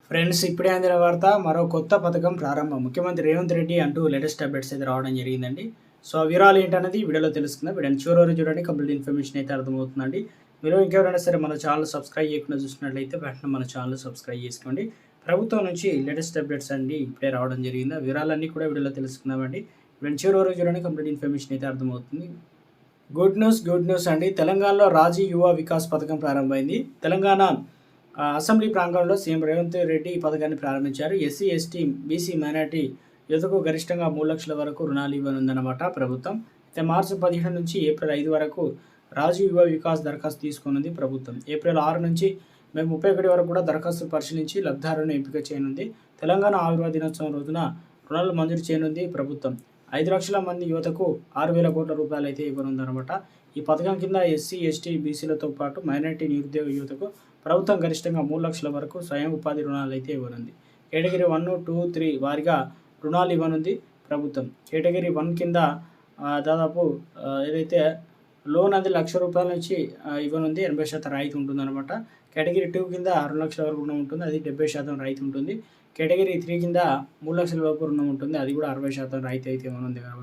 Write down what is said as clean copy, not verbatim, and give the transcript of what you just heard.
Friends ఇప్పుడే అందిన వార్త మరో కొత్త పథకం ప్రారంభం. ముఖ్యమంత్రి రేవంత్ రెడ్డి అంటూ లేటెస్ట్ అప్డేట్స్ అయితే రావడం జరిగిందండి. సో ఆ వివరాలు ఏంటన్నది వీడియోలో తెలుసుకుందాం. వీడియోని చివరి వరకు చూడండి, కంప్లీట్ ఇన్ఫర్మేషన్ అయితే అర్థమవుతుందండి. మీరు ఇంకెవరైనా సరే మన ఛానల్ సబ్స్క్రైబ్ చేయకుండా చూసినట్లయితే వెంటనే మన ఛానల్ సబ్స్క్రైబ్ చేసుకోండి. ప్రభుత్వం నుంచి లేటెస్ట్ అప్డేట్స్ అండి ఇప్పుడే రావడం జరిగింది. ఆ వివరాలన్నీ కూడా వీడియోలో తెలుసుకుందామండి. వీడియోని చివరి వరకు చూడండి, కంప్లీట్ ఇన్ఫర్మేషన్ అయితే అర్థమవుతుంది. గుడ్ న్యూస్ అండి. తెలంగాణలో రాజీ యువ వికాస్ పథకం ప్రారంభమైంది. తెలంగాణ అసెంబ్లీ ప్రాంగణంలో సీఎం రేవంత్ రెడ్డి ఈ పథకాన్ని ప్రారంభించారు. ఎస్సీ, ఎస్టీ, బీసీ, మైనార్టీ యువతకు గరిష్టంగా 3 లక్షల వరకు రుణాలు ఇవ్వనుందన్నమాట ప్రభుత్వం. అయితే మార్చి 15 నుంచి ఏప్రిల్ 5 వరకు రాజు యువ వికాస్ దరఖాస్తు తీసుకున్నది ప్రభుత్వం. ఏప్రిల్ 6 నుంచి మే 31 వరకు కూడా దరఖాస్తు పరిశీలించి లబ్ధిదారులను ఎంపిక చేయనుంది. తెలంగాణ ఆవిర్భావ దినోత్సవం రోజున రుణాలు మంజూరు చేయనుంది ప్రభుత్వం. 5 లక్షల మంది యువతకు 6,000 కోట్ల రూపాయలు అయితే ఇవ్వనుందన్నమాట. ఈ పథకం కింద ఎస్సీ, ఎస్టీ, బీసీలతో పాటు మైనార్టీ నిరుద్యోగ యువతకు ప్రభుత్వం గరిష్టంగా 3 లక్షల వరకు స్వయం ఉపాధి రుణాలు అయితే ఇవ్వనుంది. కేటగిరీ 1, 2, 3 వారిగా రుణాలు ఇవ్వనుంది ప్రభుత్వం. కేటగిరీ 1 కింద దాదాపు ఏదైతే లోన్ అది ₹1,00,000 నుంచి ఇవ్వనుంది. 80% రాయితీ ఉంటుందన్నమాట. కేటగిరీ 2 కింద 2 లక్షల వరకు రుణం ఉంటుంది, అది 70% రాయితీ ఉంటుంది. కేటగిరీ 3 కింద 3 లక్షల వరకు రుణం ఉంటుంది, అది కూడా 60% రాయితీ అయితే ఇవ్వనుంది కాబట్టి